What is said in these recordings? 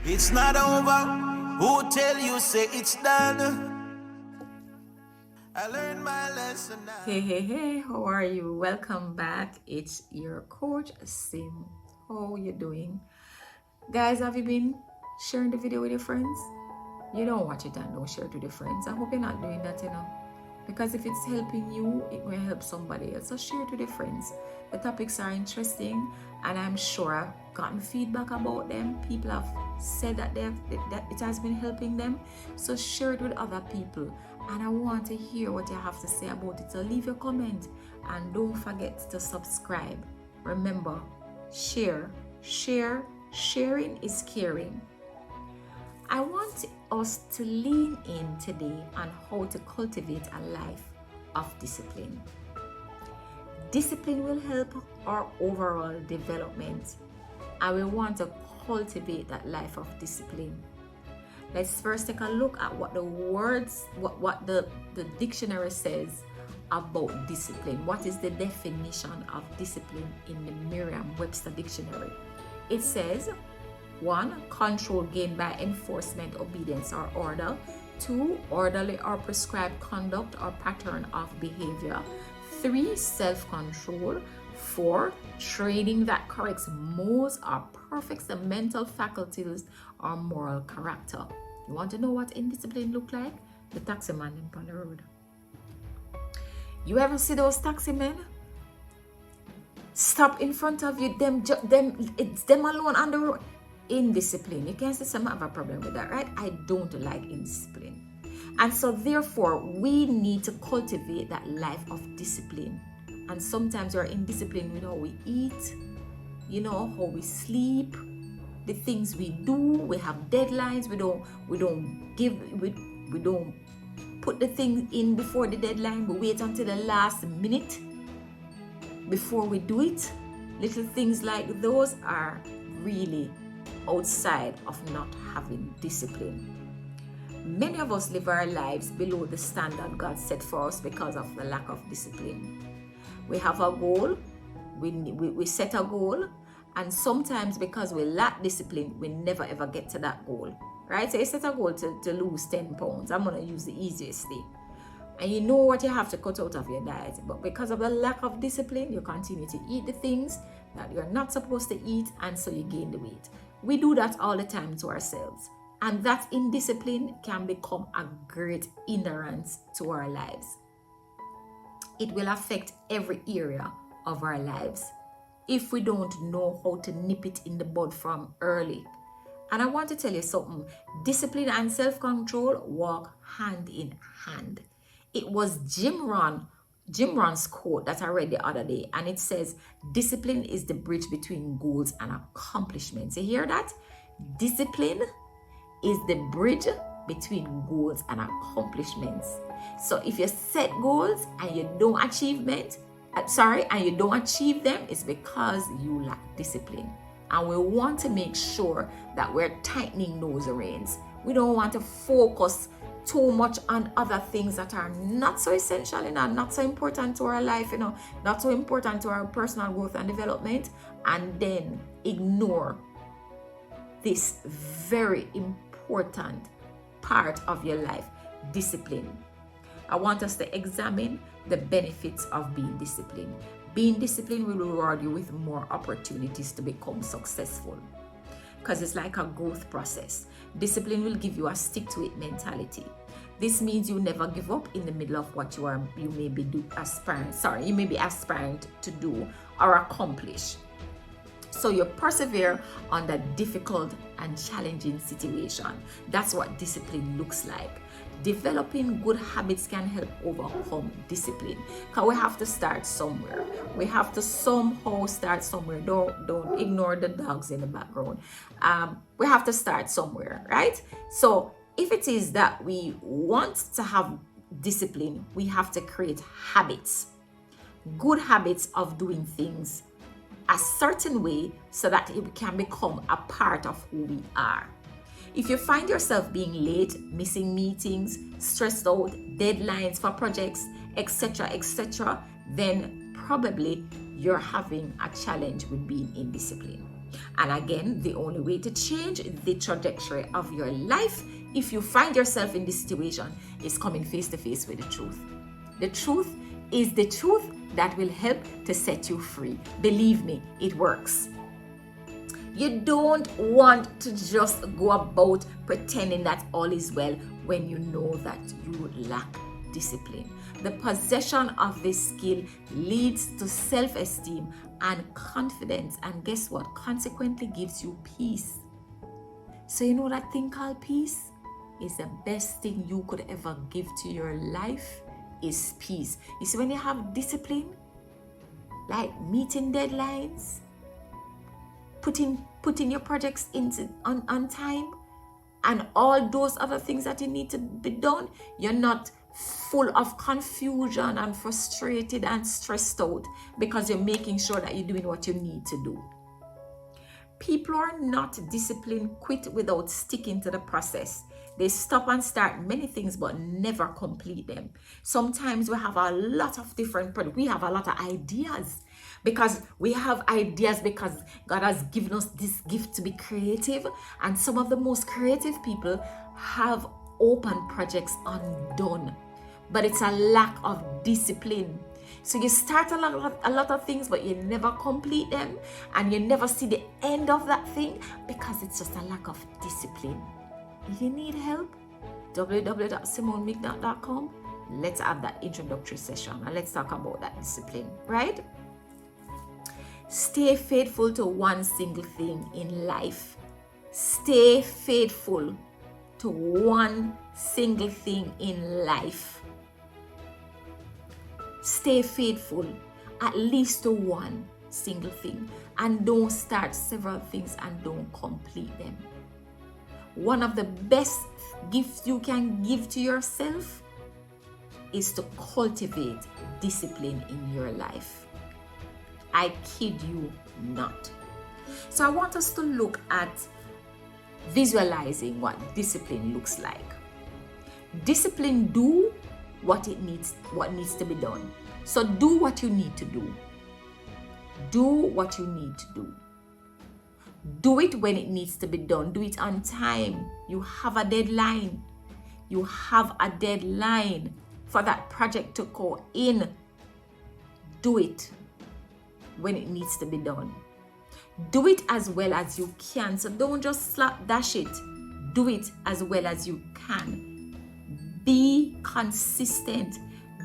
It's not over. Who tell you say it's done? I learned my lesson now. Hey, how are you? Welcome back. It's your coach, Sim. How you doing? Guys, have you been sharing the video with your friends? You don't watch it and don't share it with your friends. I hope you're not doing that, because if it's helping you, it will help somebody else. So share it with your friends. The topics are interesting, and I'm sure I've gotten feedback about them. People have said that it has been helping them. So share it with other people, and I want to hear what you have to say about it. So leave your comment, and don't forget to subscribe. Remember, share. Sharing is caring. I want us to lean in today on how to cultivate a life of discipline. Discipline will help our overall development, and we want to cultivate that life of discipline. Let's first take a look at what the dictionary says about discipline. What is the definition of discipline in the Merriam-Webster dictionary? It says, 1. Control gained by enforcement, obedience, or order. 2. Orderly or prescribed conduct or pattern of behavior. 3. Self-control. 4. Training that corrects modes or perfects the mental faculties or moral character. You want to know what indiscipline look like? The taxi man on the road. You ever see those taxi men? Stop in front of you, it's them alone on the road. Indiscipline. You can say some have a problem with that, right? I don't like indiscipline. And so therefore, we need to cultivate that life of discipline. And sometimes we're indisciplined with how we eat, how we sleep, the things we do. We have deadlines. We don't put the thing in before the deadline. We wait until the last minute before we do it. Little things like those are really outside of not having discipline. Many of us live our lives below the standard God set for us because of the lack of discipline. We have a goal, we set a goal, and sometimes because we lack discipline, we never ever get to that goal, right? So you set a goal to lose 10 pounds. I'm going to use the easiest thing. And you know what you have to cut out of your diet, but because of the lack of discipline, you continue to eat the things that you're not supposed to eat, and so you gain the weight. We do that all the time to ourselves, and that indiscipline can become a great hindrance to our lives. It will affect every area of our lives if we don't know how to nip it in the bud from early. And I want to tell you something. Discipline and self-control walk hand in hand. It was Jim Rohn's quote that I read the other day, and it says, discipline is the bridge between goals and accomplishments. You hear that? Discipline is the bridge between goals and accomplishments. So if you set goals and you don't achieve them, it's because you lack discipline. And we want to make sure that we're tightening those reins. We don't want to focus too much on other things that are not so essential, not so important to our life, not so important to our personal growth and development, and then ignore this very important part of your life, discipline. I want us to examine the benefits of being disciplined. Being disciplined will reward you with more opportunities to become successful, because it's like a growth process. Discipline will give you a stick-to-it mentality. This means you never give up in the middle of what you may be aspiring to do or accomplish. So you persevere under difficult and challenging situation. That's what discipline looks like. Developing good habits can help overcome discipline, because we have to start somewhere. We have to somehow start somewhere. Don't ignore the dogs in the background. We have to start somewhere, right? So if it is that we want to have discipline, we have to create habits, good habits of doing things a certain way so that it can become a part of who we are. If you find yourself being late, missing meetings, stressed out, deadlines for projects, etc., then probably you're having a challenge with being indisciplined. And again, the only way to change the trajectory of your life, if you find yourself in this situation, is coming face to face with the truth. The truth is the truth that will help to set you free. Believe me, it works. You don't want to just go about pretending that all is well when you know that you lack discipline. The possession of this skill leads to self-esteem and confidence, and guess what? Consequently gives you peace. So you know that thing called peace is the best thing you could ever give to your life is peace. You see, when you have discipline, like meeting deadlines, putting your projects into on time, and all those other things that you need to be done, you're not full of confusion and frustrated and stressed out because you're making sure that you're doing what you need to do. People who are not disciplined quit without sticking to the process. They stop and start many things but never complete them. Sometimes we have a lot of different products. We have a lot of ideas because because God has given us this gift to be creative. And some of the most creative people have open projects undone. But it's a lack of discipline. So you start a lot of things, but you never complete them, and you never see the end of that thing because it's just a lack of discipline. If you need help, www.simonemcnott.com. Let's have that introductory session and let's talk about that discipline, right? Stay faithful to one single thing in life. Stay faithful to one single thing in life. Stay faithful at least to one single thing, and don't start several things and don't complete them. One of the best gifts you can give to yourself is to cultivate discipline in your life. I kid you not. So I want us to look at visualizing what discipline looks like. Discipline do what needs to be done. So do what you need to do. Do what you need to do. Do it when it needs to be done. Do it on time. You have a deadline. You have a deadline for that project to go in. Do it when it needs to be done. Do it as well as you can. So don't just slapdash it. Do it as well as you can. Be consistent.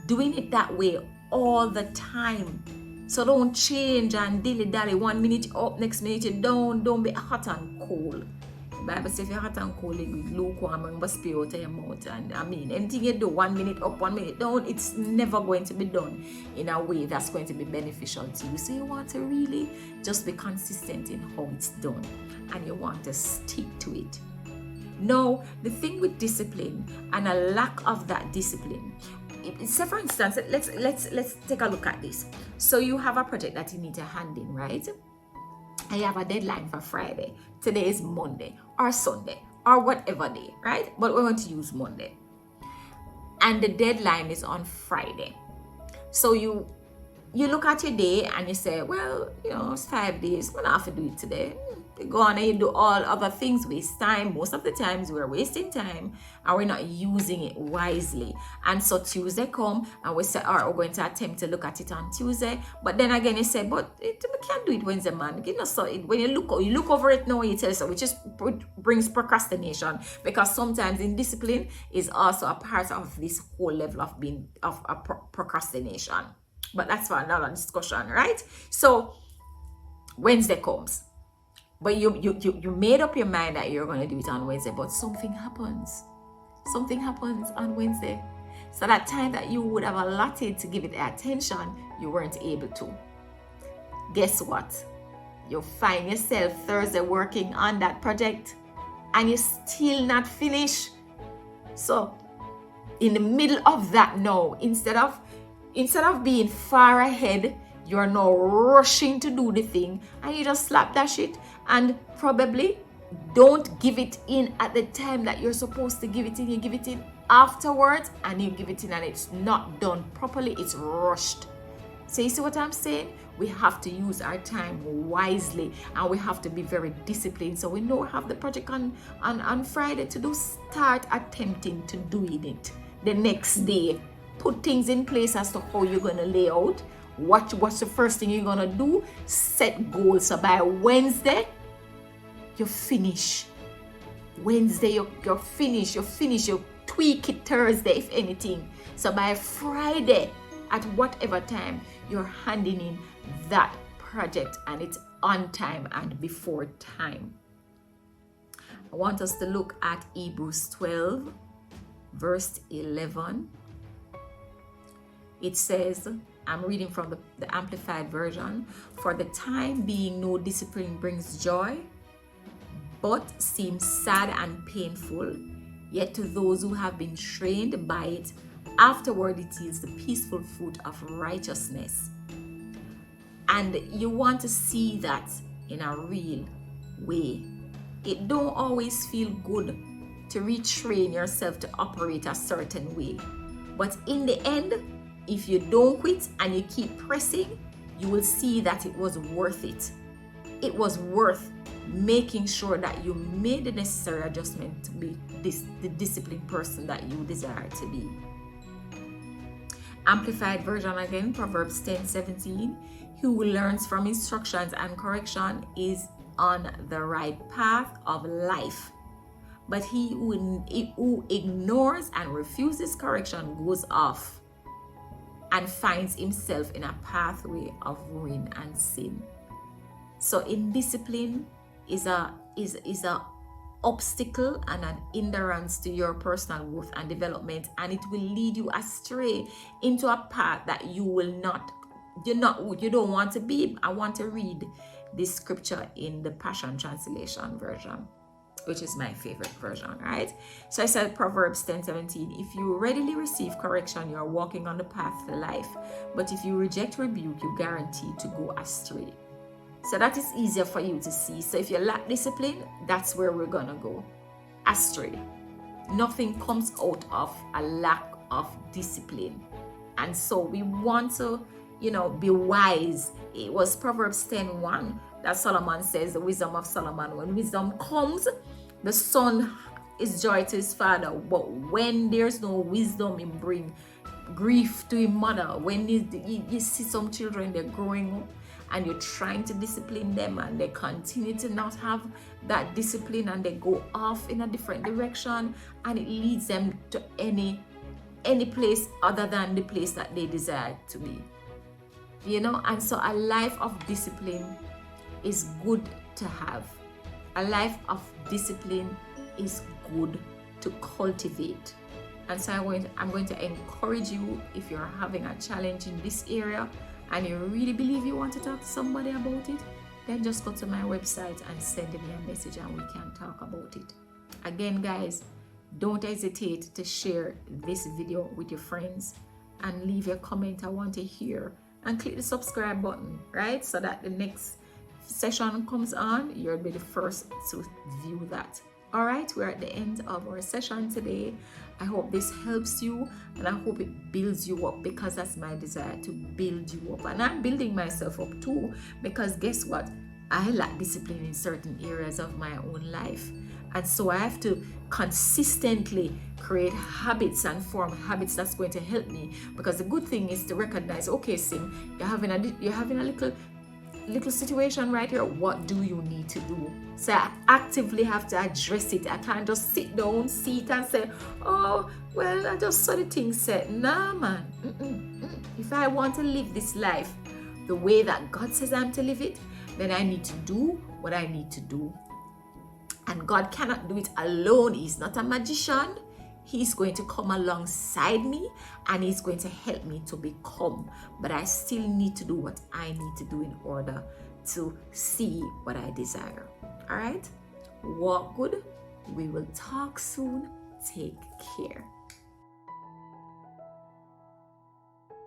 Doing it that way all the time. So don't change and dilly-dally. 1 minute up, next minute you down. Don't be hot and cold. The Bible says if you're hot and cold, it will be lukewarm and must be out of your mouth. And anything you do, 1 minute up, 1 minute down, it's never going to be done in a way that's going to be beneficial to you. So you want to really just be consistent in how it's done. And you want to stick to it. Now, the thing with discipline and a lack of that discipline, say for instance, let's take a look at this. So you have a project that you need to hand in, right? And you have a deadline for Friday. Today is Monday or Sunday or whatever day, right? But we're going to use Monday. And the deadline is on Friday. So you look at your day and you say, well, it's 5 days. I'm going to have to do it today. You go on and you do all other things, waste time. Most of the times we're wasting time and we're not using it wisely. And so Tuesday come and we say, all right, we're going to attempt to look at it on Tuesday. But then again, you say, but we can't do it Wednesday, man. So when you look over it now, you tell yourself, which just brings procrastination, because sometimes indiscipline is also a part of this whole level of procrastination. But that's for another discussion, right? So Wednesday comes. But you made up your mind that you're going to do it on Wednesday, but something happens. Something happens on Wednesday. So that time that you would have allotted to give it attention, you weren't able to. Guess what? You find yourself Thursday working on that project and you're still not finished. So in the middle of that now, instead of being far ahead, you're now rushing to do the thing and you just slapdash it and probably don't give it in at the time that you're supposed to give it in. You give it in afterwards and you give it in and it's not done properly. It's rushed. So you see what I'm saying? We have to use our time wisely, and we have to be very disciplined. So we know we have the project on Friday to do, start attempting to doing it the next day. Put things in place as to how you're going to lay out. What's the first thing you're going to do? Set goals. So by Wednesday, you finish. Wednesday, you're finished. You tweak it Thursday, if anything. So by Friday, at whatever time, you're handing in that project, and it's on time and before time. I want us to look at Hebrews 12, verse 11. It says, I'm reading from the Amplified Version, "For the time being, no discipline brings joy, but seems sad and painful. Yet to those who have been trained by it, afterward it yields the peaceful fruit of righteousness." And you want to see that in a real way. It don't always feel good to retrain yourself to operate a certain way. But in the end, if you don't quit and you keep pressing, you will see that it was worth it. It was worth making sure that you made the necessary adjustment to be the disciplined person that you desire to be. Amplified Version again, Proverbs 10:17. "He who learns from instructions and correction is on the right path of life. But he who ignores and refuses correction goes off and finds himself in a pathway of ruin and sin." So indiscipline is a obstacle and an hindrance to your personal growth and development, and it will lead you astray into a path that you don't want to be. I want to read this scripture in the Passion Translation version, which is my favorite version, right? So I said Proverbs 10:17, "If you readily receive correction, you are walking on the path to life. But if you reject rebuke, you guarantee to go astray." So that is easier for you to see. So if you lack discipline, that's where we're gonna go astray. Nothing comes out of a lack of discipline. And so we want to, be wise. It was Proverbs 10:1 that Solomon says, the wisdom of Solomon. When wisdom comes, the son is joy to his father. But when there's no wisdom, it brings grief to his mother. When you see some children, they're growing up, and you're trying to discipline them, and they continue to not have that discipline, and they go off in a different direction, and it leads them to any place other than the place that they desire to be. And so a life of discipline is good to have. A life of discipline is good to cultivate. And so I'm going to encourage you, if you're having a challenge in this area and you really believe you want to talk to somebody about it, then just go to my website and send me a message and we can talk about it. Again, guys, don't hesitate to share this video with your friends and leave a comment. I want to hear, and click the subscribe button, right? So that the next session comes on, you'll be the first to view that. All right, we're at the end of our session today. I hope this helps you, and I hope it builds you up, because that's my desire, to build you up. And I'm building myself up too, because guess what? I lack discipline in certain areas of my own life. And so I have to consistently create habits and form habits that's going to help me. Because the good thing is to recognize, okay, Sim, you're having a little situation right here. What do you need to do? So I actively have to address it. I can't just sit down, see it, and say, oh, well, I just saw the thing said. Nah, man. If I want to live this life the way that God says I'm to live it, then I need to do what I need to do. And God cannot do it alone. He's not a magician. He's going to come alongside me, and he's going to help me to become. But I still need to do what I need to do in order to see what I desire. All right? Walk good. We will talk soon. Take care.